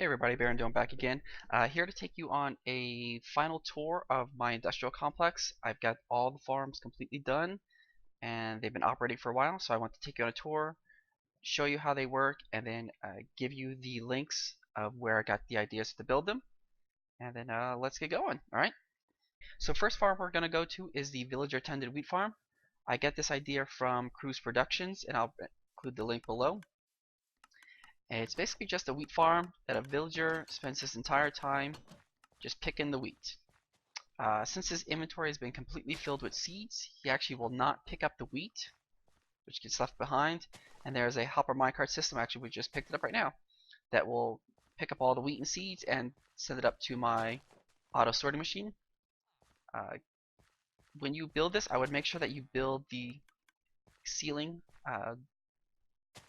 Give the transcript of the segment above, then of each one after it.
Hey everybody, BarrenDome back again. Here to take you on a final tour of my industrial complex. I've got all the farms completely done and they've been operating for a while, so I want to take you on a tour, show you how they work, and then give you the links of where I got the ideas to build them. And then let's get going, alright? So first farm we're going to go to is the Villager Tended Wheat Farm. I get this idea from Cruz Productions, and I'll include the link below. And it's basically just a wheat farm that a villager spends his entire time just picking the wheat. Since his inventory has been completely filled with seeds, he actually will not pick up the wheat, which gets left behind. And there's a hopper minecart system, actually we just picked it up right now, that will pick up all the wheat and seeds and send it up to my auto sorting machine. When you build this, I would make sure that you build the ceiling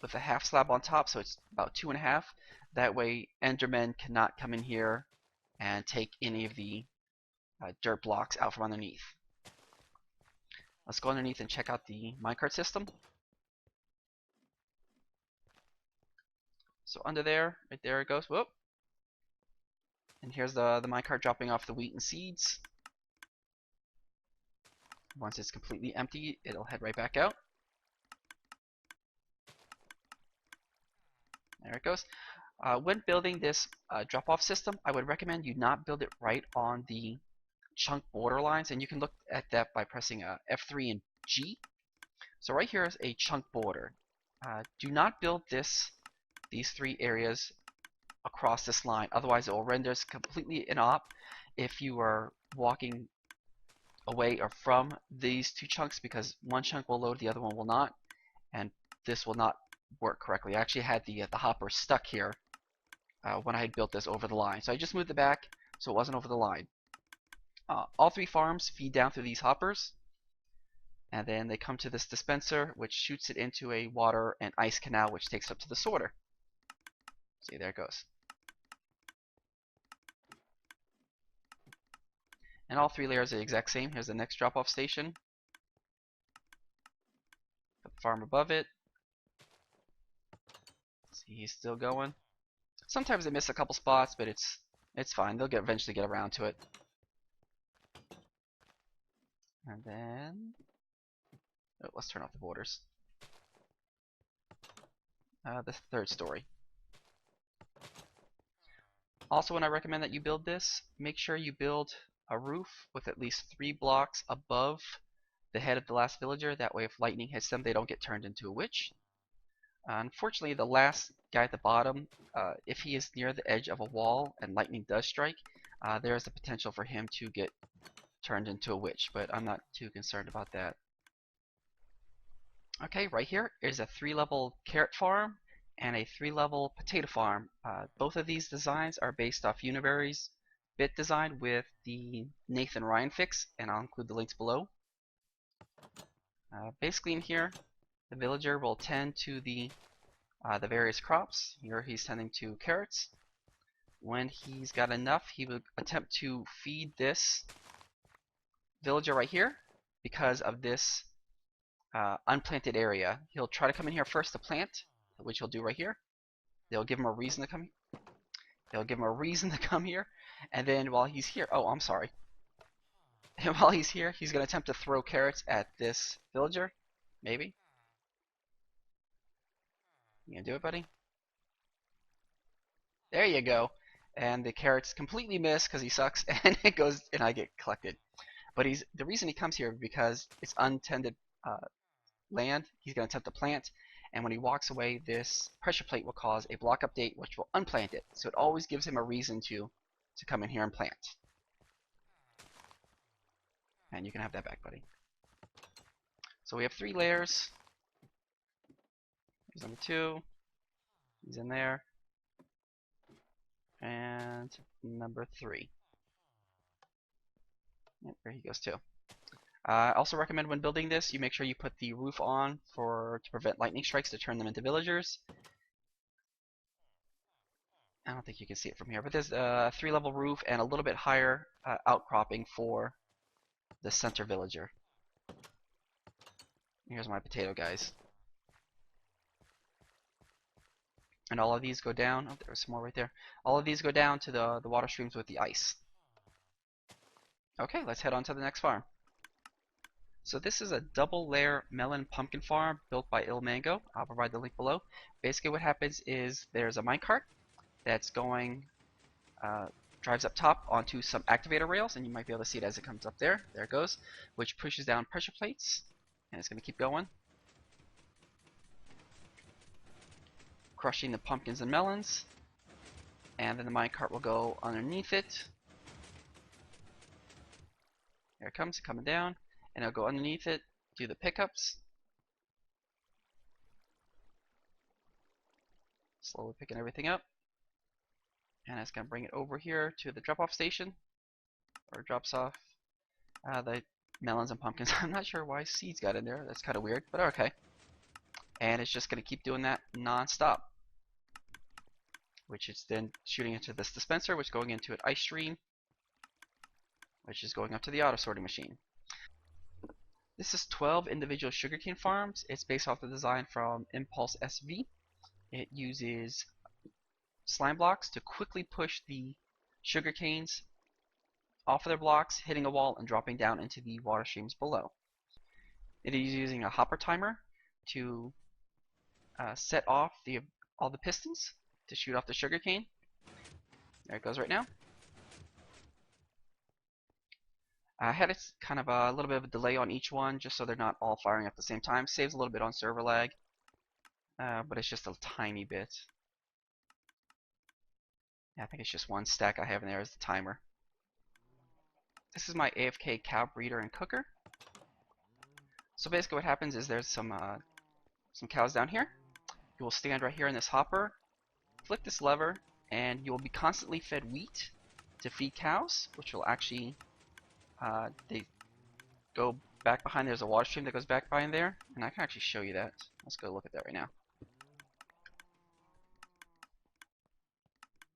with a half slab on top, so it's about 2.5. That way Endermen cannot come in here and take any of the dirt blocks out from underneath. Let's go underneath and check out the minecart system. So under there, right there it goes. Whoop. And here's the minecart dropping off the wheat and seeds. Once it's completely empty, it'll head right back out. There it goes. When building this drop-off system, I would recommend you not build it right on the chunk border lines, and you can look at that by pressing F3 and G. So right here is a chunk border. Do not build these three areas across this line, otherwise it will render completely inop if you are walking away or from these two chunks, because one chunk will load, the other one will not, and this will not work correctly. I actually had the hopper stuck here when I had built this over the line, so I just moved it back so it wasn't over the line. All three farms feed down through these hoppers, and then they come to this dispenser, which shoots it into a water and ice canal, which takes it up to the sorter. See, there it goes. And all three layers are the exact same. Here's the next drop-off station. The farm above it. See, he's still going. Sometimes they miss a couple spots, but it's fine. They'll eventually get around to it. And then, oh, let's turn off the borders. The third story. Also, when I recommend that you build this, make sure you build a roof with at least 3 blocks above the head of the last villager. That way if lightning hits them, they don't get turned into a witch. Unfortunately, the last guy at the bottom, if he is near the edge of a wall and lightning does strike, there is the potential for him to get turned into a witch, but I'm not too concerned about that. Okay, right here is a 3-level carrot farm and a 3-level potato farm. Both of these designs are based off Unaribyt's bit design with the Nathan Ryan fix, and I'll include the links below. Basically in here, the villager will tend to the various crops. Here he's tending to carrots. When he's got enough, he will attempt to feed this villager right here because of this unplanted area. He'll try to come in here first to plant, which he'll do right here. They'll give him a reason to come. They'll give him a reason to come here, and then while he's here, oh, I'm sorry. And while he's here, he's going to attempt to throw carrots at this villager. Maybe. You gonna do it, buddy? There you go. And the carrots completely miss because he sucks, and it goes, and I get collected. But the reason he comes here is because it's untended land. He's going to attempt to plant, and when he walks away, this pressure plate will cause a block update, which will unplant it. So it always gives him a reason to come in here and plant. And you can have that back, buddy. So we have 3 layers. Here's number 2. He's in there. And number 3. Yep, there he goes too. I also recommend when building this, you make sure you put the roof on to prevent lightning strikes to turn them into villagers. I don't think you can see it from here, but there's a 3-level roof and a little bit higher outcropping for the center villager. Here's my potato guys. And all of these go down. Oh, there's some more right there. All of these go down to the water streams with the ice. Okay, let's head on to the next farm. So this is a double layer melon pumpkin farm built by ilmango. I'll provide the link below. Basically what happens is there's a minecart that's going, drives up top onto some activator rails, and you might be able to see it as it comes up there. There it goes, which pushes down pressure plates, and it's going to keep going, crushing the pumpkins and melons, and then the minecart will go underneath it. There it comes, coming down, and it'll go underneath it, do the pickups, slowly picking everything up, and it's going to bring it over here to the drop-off station, or drops off the melons and pumpkins. I'm not sure why seeds got in there, that's kind of weird, but okay. And it's just going to keep doing that non-stop, which is then shooting into this dispenser, which is going into an ice stream, which is going up to the auto sorting machine. This is 12 individual sugarcane farms. It's based off the design from impulseSV. It uses slime blocks to quickly push the sugarcanes off of their blocks, hitting a wall and dropping down into the water streams below. It is using a hopper timer to set off all the pistons to shoot off the sugarcane. There it goes right now. I had kind of a little bit of a delay on each one just so they're not all firing at the same time. Saves a little bit on server lag, but it's just a tiny bit. Yeah, I think it's just one stack I have in there as the timer. This is my AFK cow breeder and cooker. So basically what happens is there's some cows down here. You will stand right here in this hopper, flick this lever, and you will be constantly fed wheat to feed cows, which will actually they go back behind. There's a water stream that goes back behind there, and I can actually show you that. Let's go look at that right now.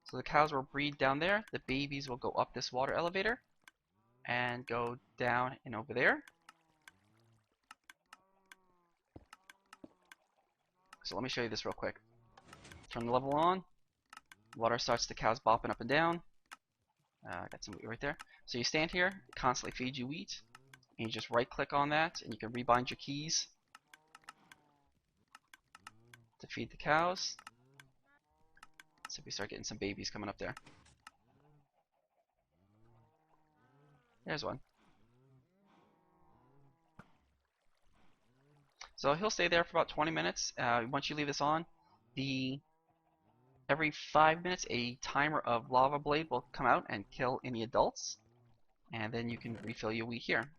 So the cows will breed down there. The babies will go up this water elevator and go down and over there. So let me show you this real quick. Turn the level on. Water starts the cows bopping up and down. I got some wheat right there. So you stand here, constantly feed you wheat, and you just right click on that and you can rebind your keys to feed the cows. So we start getting some babies coming up there. There's one. So he'll stay there for about 20 minutes. Once you leave this on, every 5 minutes a timer of lava blade will come out and kill any adults, and then you can refill your wheat here.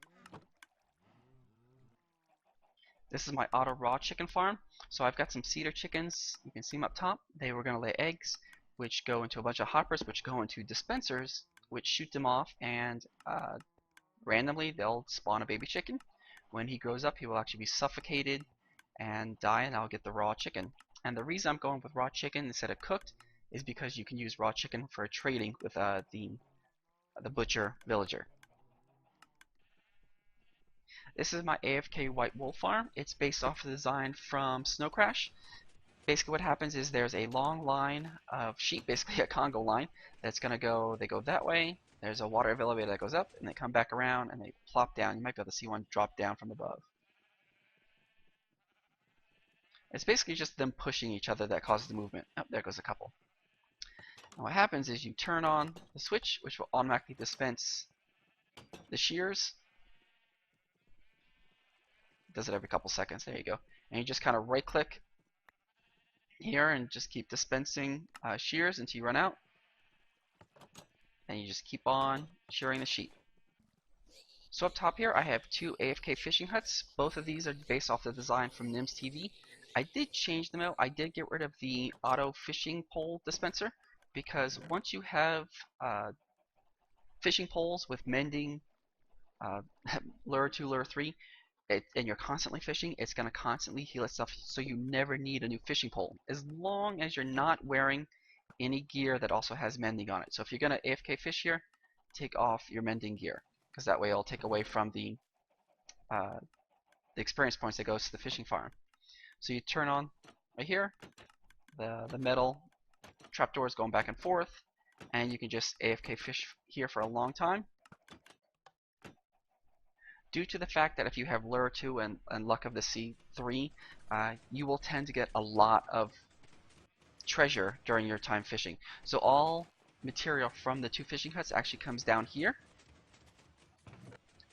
This is my auto raw chicken farm. So I've got some cedar chickens. You can see them up top. They were going to lay eggs, which go into a bunch of hoppers, which go into dispensers, which shoot them off, and randomly they'll spawn a baby chicken. When he grows up, he will actually be suffocated and die, and I'll get the raw chicken. And the reason I'm going with raw chicken instead of cooked is because you can use raw chicken for trading with the butcher villager. This is my AFK white wool farm. It's based off the design from snocrash. Basically what happens is there's a long line of sheep, basically a Congo line, that's going to go, they go that way. There's a water elevator that goes up, and they come back around, and they plop down. You might be able to see one drop down from above. It's basically just them pushing each other that causes the movement. Oh, there goes a couple. And what happens is you turn on the switch, which will automatically dispense the shears. It does it every couple seconds. There you go. And you just kind of right click here and just keep dispensing shears until you run out. And you just keep on shearing the sheep. So up top here I have two AFK Fishing Huts. Both of these are based off the design from NimsTV. I did change them out. I did get rid of the auto fishing pole dispenser, because once you have fishing poles with mending lure 2, lure 3, and you're constantly fishing, it's going to constantly heal itself, so you never need a new fishing pole as long as you're not wearing any gear that also has mending on it. So if you're going to AFK fish here, take off your mending gear, because that way it'll take away from the experience points that goes to the fishing farm. So you turn on right here, the metal trapdoors going back and forth, and you can just AFK fish here for a long time. Due to the fact that if you have Lure 2 and Luck of the Sea 3, you will tend to get a lot of treasure during your time fishing. So all material from the 2 fishing huts actually comes down here,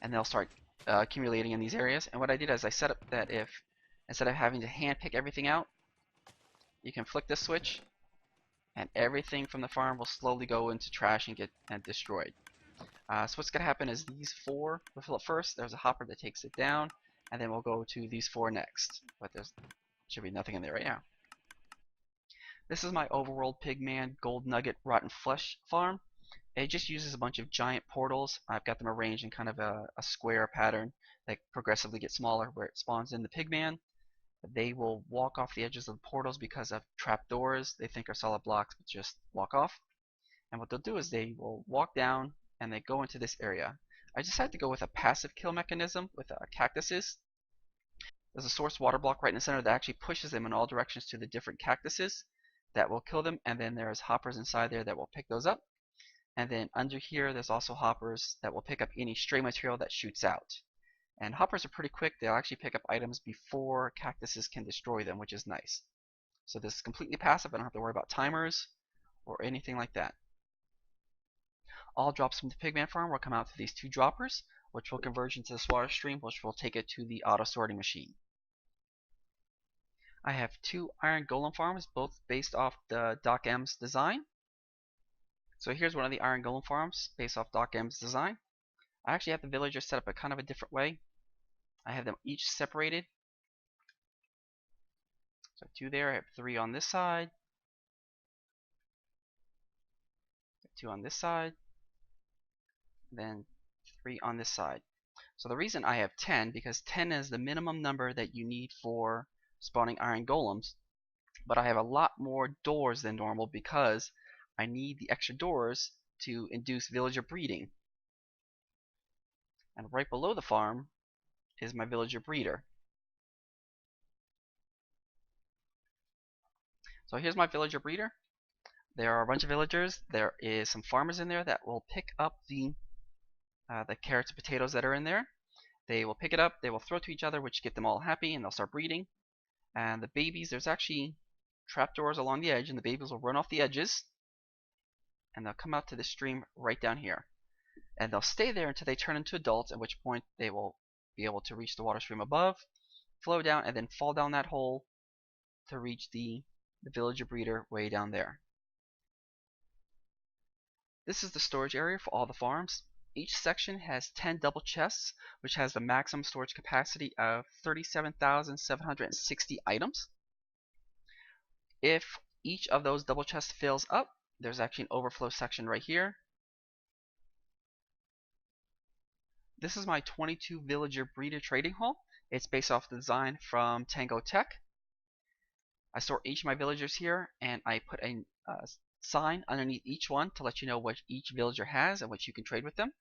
and they'll start accumulating in these areas. And what I did is I set up that if instead of having to hand pick everything out, you can flick this switch and everything from the farm will slowly go into trash and get destroyed. So what's going to happen is these 4 will fill up first. There's a hopper that takes it down, and then we'll go to these 4 next. But there should be nothing in there right now. This is my overworld Pigman Gold Nugget Rotten Flesh farm. It just uses a bunch of giant portals. I've got them arranged in kind of a square pattern that progressively gets smaller where it spawns in the Pigman. They will walk off the edges of the portals because of trapdoors they think are solid blocks, but just walk off. And what they'll do is they will walk down and they go into this area. I decided to go with a passive kill mechanism with cactuses. There's a source water block right in the center that actually pushes them in all directions to the different cactuses that will kill them, and then there's hoppers inside there that will pick those up. And then under here there's also hoppers that will pick up any stray material that shoots out. And hoppers are pretty quick. They'll actually pick up items before cactuses can destroy them, which is nice. So this is completely passive. I don't have to worry about timers or anything like that. All drops from the Pigman farm will come out to these 2 droppers, which will converge into the water stream, which will take it to the auto sorting machine. I have 2 iron golem farms, both based off the Doc M's design. So here's one of the iron golem farms based off Doc M's design. I actually have the villagers set up a kind of a different way. I have them each separated. So 2 there, I have 3 on this side, 2 on this side, then 3 on this side. So the reason I have 10, because 10 is the minimum number that you need for spawning iron golems, but I have a lot more doors than normal because I need the extra doors to induce villager breeding. And right below the farm is my villager breeder. So here's my villager breeder. There are a bunch of villagers. There is some farmers in there that will pick up the carrots and potatoes that are in there. They will pick it up, they will throw it to each other, which get them all happy, and they'll start breeding. And the babies, there's actually trapdoors along the edge, and the babies will run off the edges, and they'll come out to the stream right down here. And they'll stay there until they turn into adults, at which point they will be able to reach the water stream above, flow down, and then fall down that hole to reach the villager breeder way down there. This is the storage area for all the farms. Each section has 10 double chests, which has the maximum storage capacity of 37,760 items. If each of those double chests fills up, there's actually an overflow section right here. This is my 22 villager breeder trading hall. It's based off the design from Tango Tech. I store each of my villagers here, and I put a sign underneath each one to let you know what each villager has and what you can trade with them.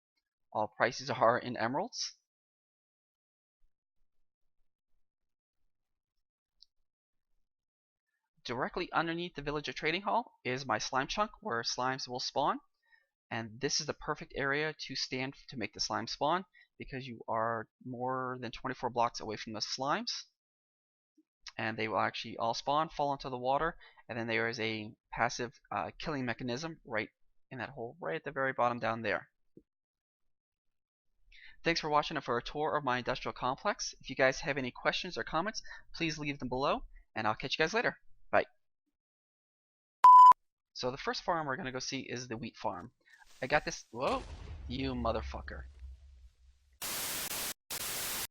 All prices are in emeralds. Directly underneath the villager trading hall is my slime chunk where slimes will spawn. And this is the perfect area to stand to make the slime spawn because you are more than 24 blocks away from the slimes. And they will actually all spawn, fall into the water, and then there is a passive killing mechanism right in that hole, right at the very bottom down there. Thanks for watching and for a tour of my industrial complex. If you guys have any questions or comments, please leave them below, and I'll catch you guys later. Bye. So the first farm we're going to go see is the wheat farm. I got this. Whoa, you motherfucker.